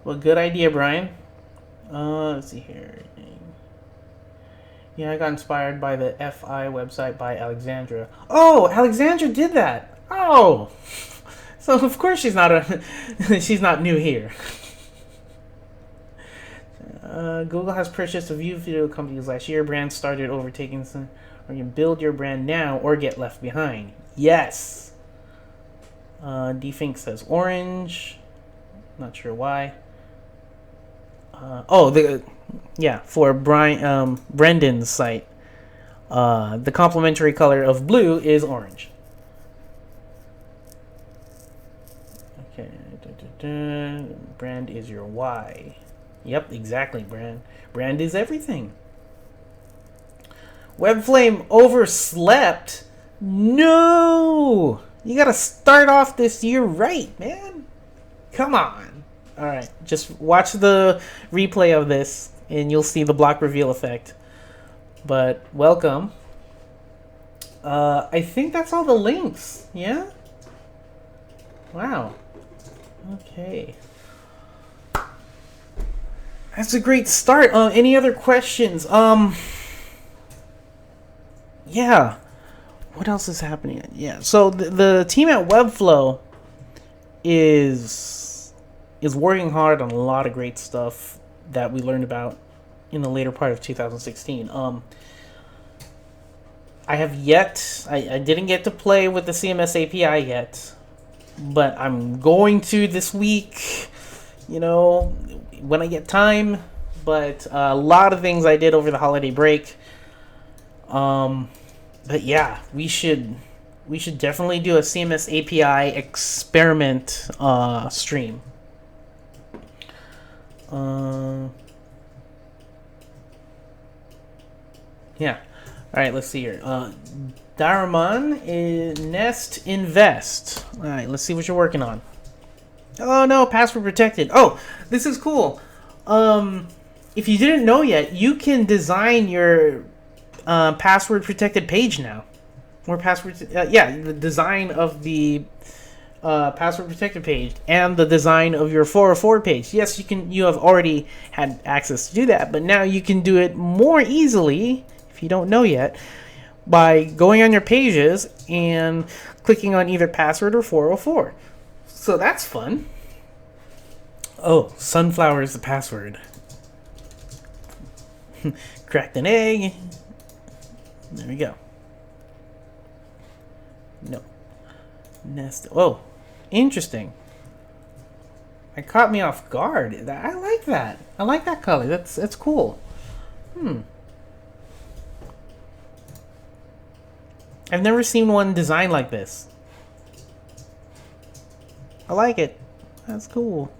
Well, good idea, Brian. Let's see here. Yeah, I got inspired by the FI website by Alexandra. Oh, Alexandra did that. Oh, so of course she's not she's not new here. Google has purchased a few video companies last year. Brands started overtaking some. Or you build your brand now or get left behind. Yes. Defink says orange. Not sure why. For Brendan's site, the complementary color of blue is orange. Okay, brand is your why. Yep, exactly, brand. Brand is everything. Webflame overslept? No! You gotta start off this year right, man. Come on. Alright, just watch the replay of this and you'll see the block reveal effect. But welcome. I think that's all the links, yeah? Wow. Okay. That's a great start. Any other questions? Yeah. What else is happening? Yeah. So the team at Webflow is working hard on a lot of great stuff that we learned about in the later part of 2016. I didn't get to play with the CMS API yet, but I'm going to this week, you know, when I get time. But a lot of things I did over the holiday break. But yeah, we should definitely do a CMS API experiment stream. Yeah. All right, let's see here. Daraman is Nest Invest. All right, let's see what you're working on. Oh no, password protected. Oh, this is cool. If you didn't know yet, you can design your password protected page now. Or the design of the password protected page and the design of your 404 page. Yes, you have already had access to do that, but now you can do it more easily, if you don't know yet, by going on your pages and clicking on either password or 404. So that's fun. Oh, sunflower is the password. Cracked an egg. There we go. No. Nest. Oh, interesting. It caught me off guard. I like that. I like that color. That's cool. I've never seen one designed like this. I like it. That's cool.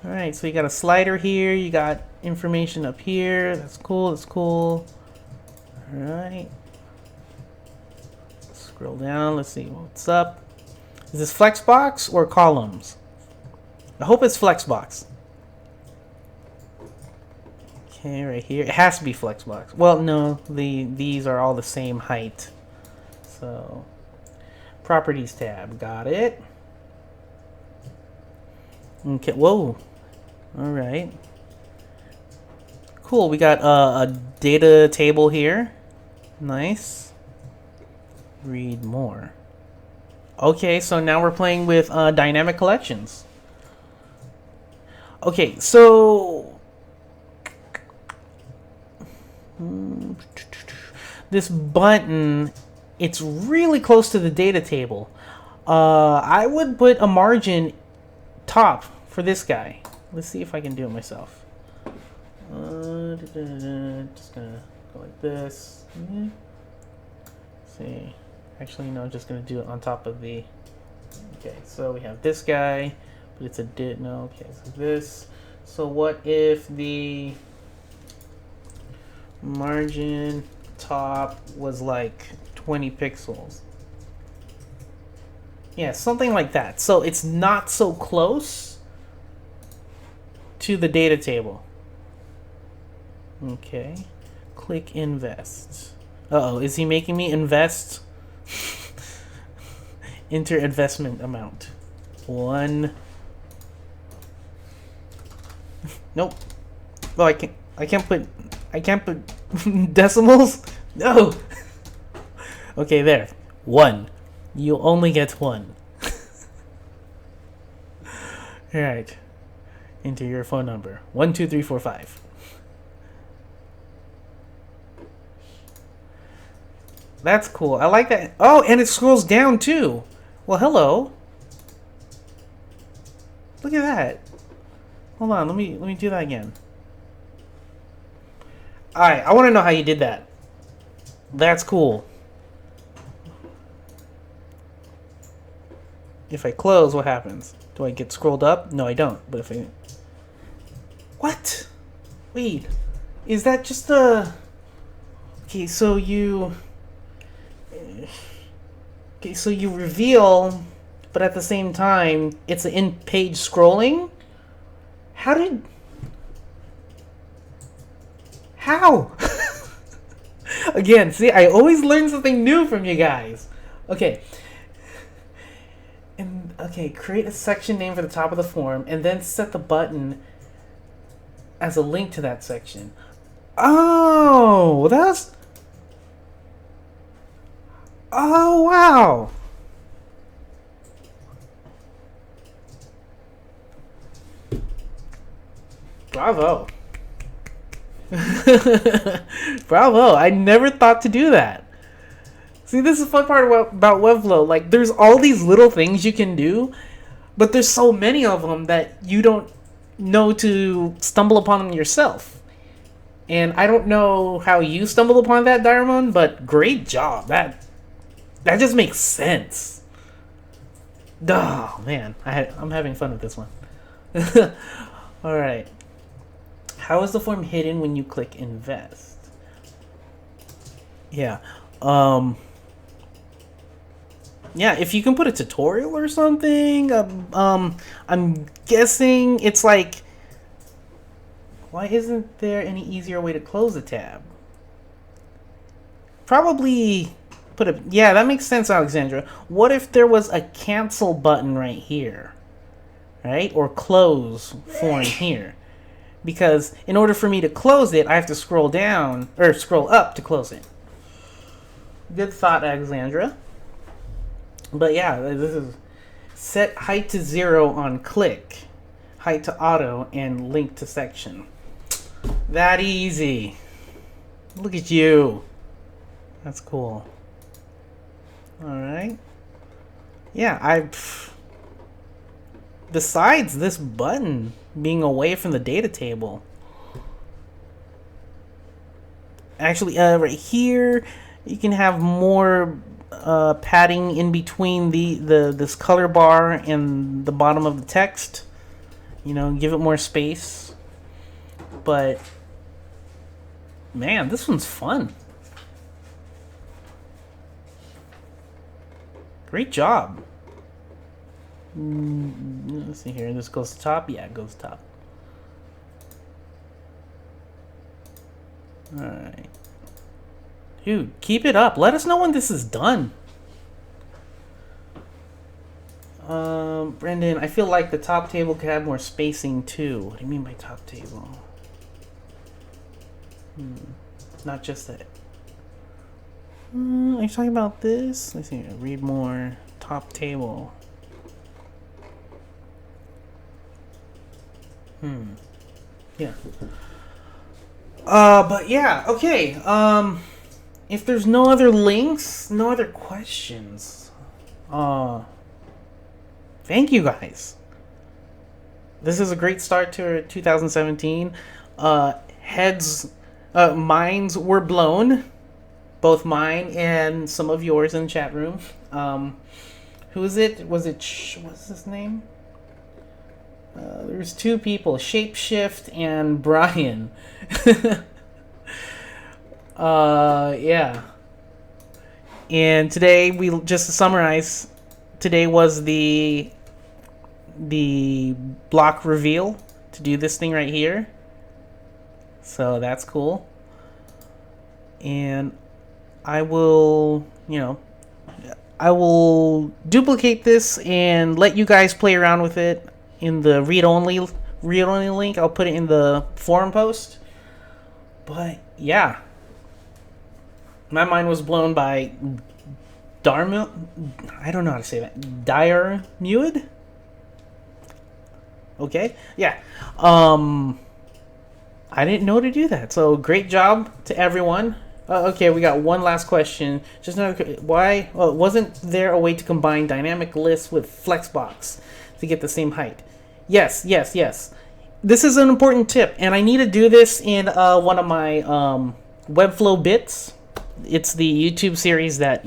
Alright, so you got a slider here. You got information up here. That's cool. That's cool. Alright. Scroll down. Let's see what's up. Is this Flexbox or columns? I hope it's Flexbox. Okay, right here. It has to be Flexbox. Well, no. These are all the same height. So, Properties tab. Got it. Okay, whoa. Alright. Cool, we got a data table here. Nice. Read more. Okay, so now we're playing with dynamic collections. Okay, so this button, it's really close to the data table. I would put a margin top for this guy. Let's see if I can do it myself. Just gonna go like this. See, actually no, just gonna do it on top of the. Okay, so we have this guy, but it's a no. Okay, so this. So what if the margin top was like 20 pixels? Yeah, something like that. So it's not so close to the data table. Okay. Click invest. Uh-oh, is he making me invest? Enter investment amount. 1. Nope. Oh, I can't put decimals? No. Okay, there. 1. You only get 1. Alright. Enter your phone number. 12345. That's cool. I like that. Oh, and it scrolls down too. Well, hello. Look at that. Hold on, let me do that again. Alright, I want to know how you did that. That's cool. If I close, what happens? Do I get scrolled up? No, I don't. But if I... What? Wait. Is that just a... Okay, so you... Okay, so you reveal, but at the same time, it's an in-page scrolling? How did... How? Again, see, I always learn something new from you guys. Okay. And, okay, create a section name for the top of the form, and then set the button as a link to that section. Oh, that's... Oh, wow. Bravo. Bravo. I never thought to do that. See, this is the fun part about Webflow. Like, there's all these little things you can do, but there's so many of them that you don't know to stumble upon them yourself. And I don't know how you stumbled upon that, Diamond, but great job. That just makes sense. Oh, man. I'm having fun with this one. Alright. How is the form hidden when you click invest? Yeah. Yeah, if you can put a tutorial or something. I'm guessing it's like... Why isn't there any easier way to close a tab? Probably... Yeah, that makes sense, Alexandra. What if there was a cancel button right here? Right? Or close form here. Because in order for me to close it, I have to scroll down, or scroll up to close it. Good thought, Alexandra. But yeah, this is set height to 0 on click, height to auto, and link to section. That easy. Look at you. That's cool. Alright. Yeah, besides this button being away from the data table, actually, right here, you can have more padding in between this color bar and the bottom of the text. You know, give it more space. But man, this one's fun. Great job. Let's see here. This goes to top. Yeah, it goes to top. Alright. Dude, keep it up. Let us know when this is done. Brendan, I feel like the top table could have more spacing too. What do you mean by top table? Not just that. Are you talking about this? Let's see. Read more. Top table. Yeah. But yeah, okay. If there's no other links, no other questions, thank you guys. This is a great start to 2017. Minds were blown. Both mine and some of yours in the chat room. Who is it? What's his name? There's two people, Shapeshift and Brian. Yeah. And today, just to summarize, today was the block reveal to do this thing right here. So that's cool. And I will, I will duplicate this and let you guys play around with it in the read-only link. I'll put it in the forum post. But yeah, my mind was blown by I don't know how to say that. Diarmuid? Okay, yeah. I didn't know to do that. So great job to everyone. Okay, we got one last question. Just why wasn't there a way to combine dynamic lists with Flexbox to get the same height? Yes. This is an important tip, and I need to do this in one of my Webflow bits. It's the YouTube series that,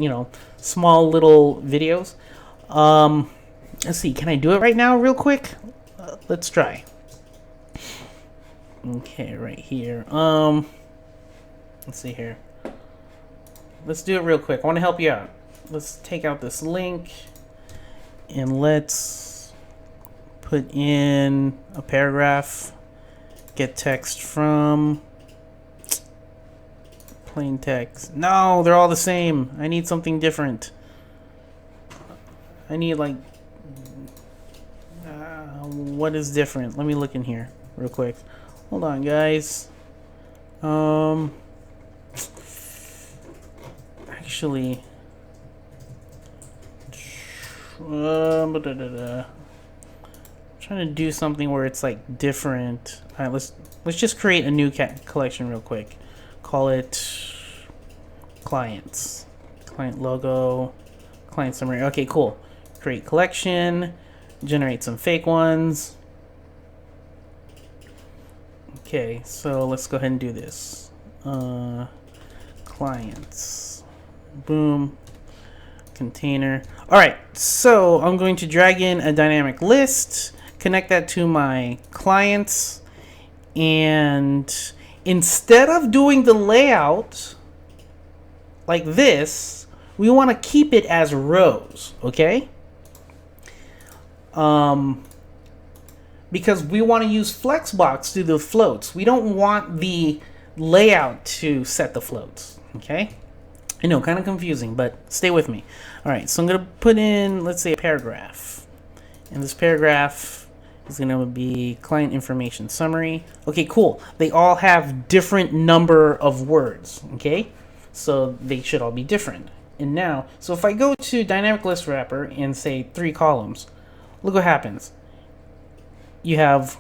small little videos. Let's see, can I do it right now real quick? Let's try. Okay, right here. Let's see here. Let's do it real quick. I want to help you out. Let's take out this link and let's put in a paragraph. Get text from plain text. No, they're all the same. I need something different. I need what is different? Let me look in here real quick. Hold on, guys. Actually, trying to do something where it's different. All right, let's just create a new collection real quick. Call it clients, client logo, client summary. Okay, cool. Create collection, generate some fake ones. Okay, so let's go ahead and do this. Clients, boom, container. All right, so I'm going to drag in a dynamic list, connect that to my clients, and instead of doing the layout like this, we want to keep it as rows, okay? Because we want to use Flexbox to do the floats. We don't want the layout to set the floats, okay? I know, kind of confusing, but stay with me. All right, so I'm going to put in, let's say, a paragraph. And this paragraph is going to be client information summary. Okay, cool. They all have different number of words, okay? So they should all be different. And now, so if I go to dynamic list wrapper and say 3 columns, look what happens. You have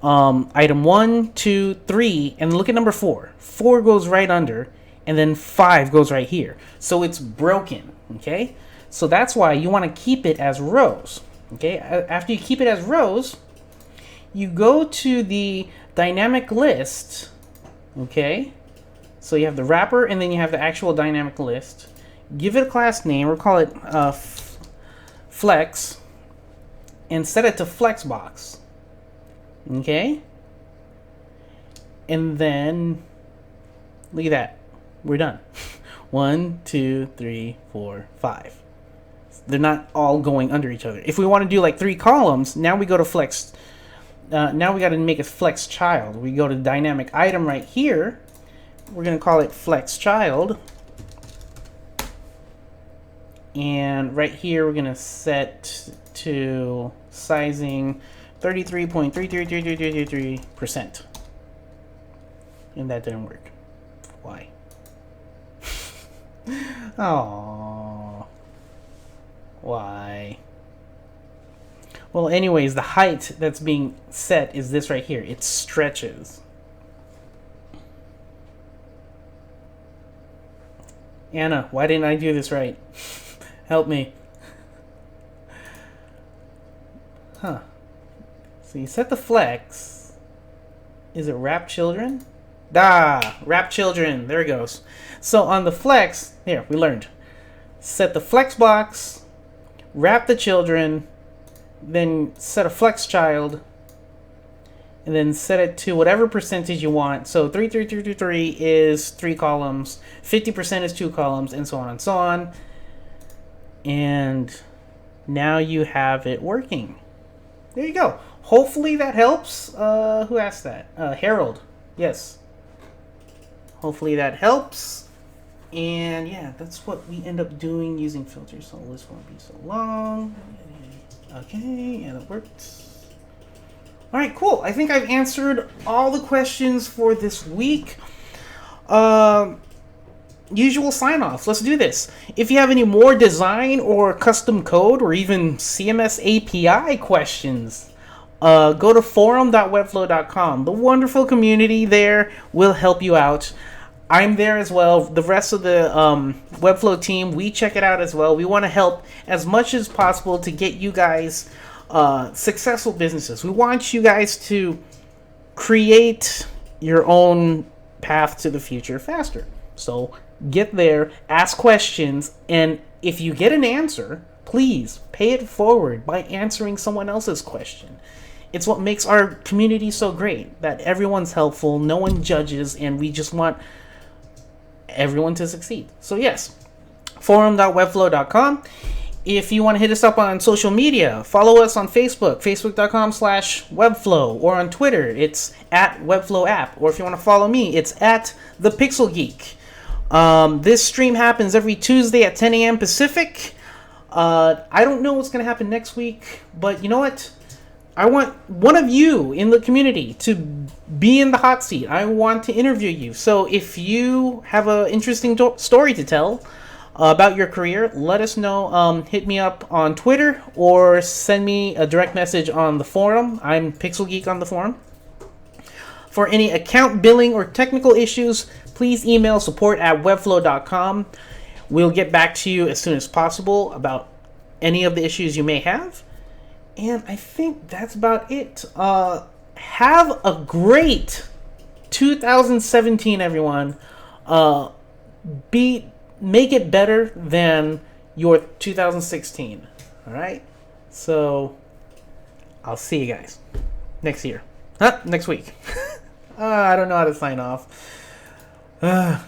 item 1, 2, 3, and look at number 4. 4 goes right under, and then 5 goes right here. So it's broken, okay? So that's why you want to keep it as rows, okay? After you keep it as rows, you go to the dynamic list, okay? So you have the wrapper, and then you have the actual dynamic list. Give it a class name, or call it flex, and set it to flexbox, okay? And then, look at that. We're done. 1, 2, 3, 4, 5. They're not all going under each other. If we want to do like 3 columns, now we go to flex. Now we got to make a flex child. We go to dynamic item right here. We're going to call it flex child. And right here, we're going to set to sizing 33.333333%. And that didn't work. Why? Oh, why? Well, anyways, the height that's being set is this right here. It stretches. Anna, why didn't I do this right? Help me. Huh. So you set the flex. Is it wrap children? Wrap children. There it goes. So on the flex, here, we learned. Set the flex box, wrap the children, then set a flex child, and then set it to whatever percentage you want. So 33333 is 3 columns, 50% is 2 columns, and so on and so on. And now you have it working. There you go. Hopefully that helps. Who asked that? Harold. Yes. Hopefully that helps. And yeah, that's what we end up doing using filters. So this won't be so long. Okay, and it worked. All right, cool. I think I've answered all the questions for this week. Usual sign-offs. Let's do this. If you have any more design or custom code or even CMS API questions, go to forum.webflow.com. The wonderful community there will help you out. I'm there as well. The rest of the Webflow team, we check it out as well. We want to help as much as possible to get you guys successful businesses. We want you guys to create your own path to the future faster. So get there, ask questions, and if you get an answer, please pay it forward by answering someone else's question. It's what makes our community so great, that everyone's helpful, no one judges, and we just want everyone to succeed. So yes, forum.webflow.com. If you want to hit us up on social media, follow us on Facebook, facebook.com/webflow, or on Twitter, it's @webflowapp. Or if you want to follow me, it's @thepixelgeek. This stream happens every Tuesday at 10 a.m. Pacific. I don't know what's going to happen next week, but you know what? I want one of you in the community to be in the hot seat. I want to interview you. So if you have an interesting story to tell about your career, let us know. Hit me up on Twitter or send me a direct message on the forum. I'm Pixel Geek on the forum. For any account billing or technical issues, please email support@webflow.com. We'll get back to you as soon as possible about any of the issues you may have. And I think that's about it. Have a great 2017, everyone. Make it better than your 2016. All right? So, I'll see you guys next year. Next week. I don't know how to sign off. Bye.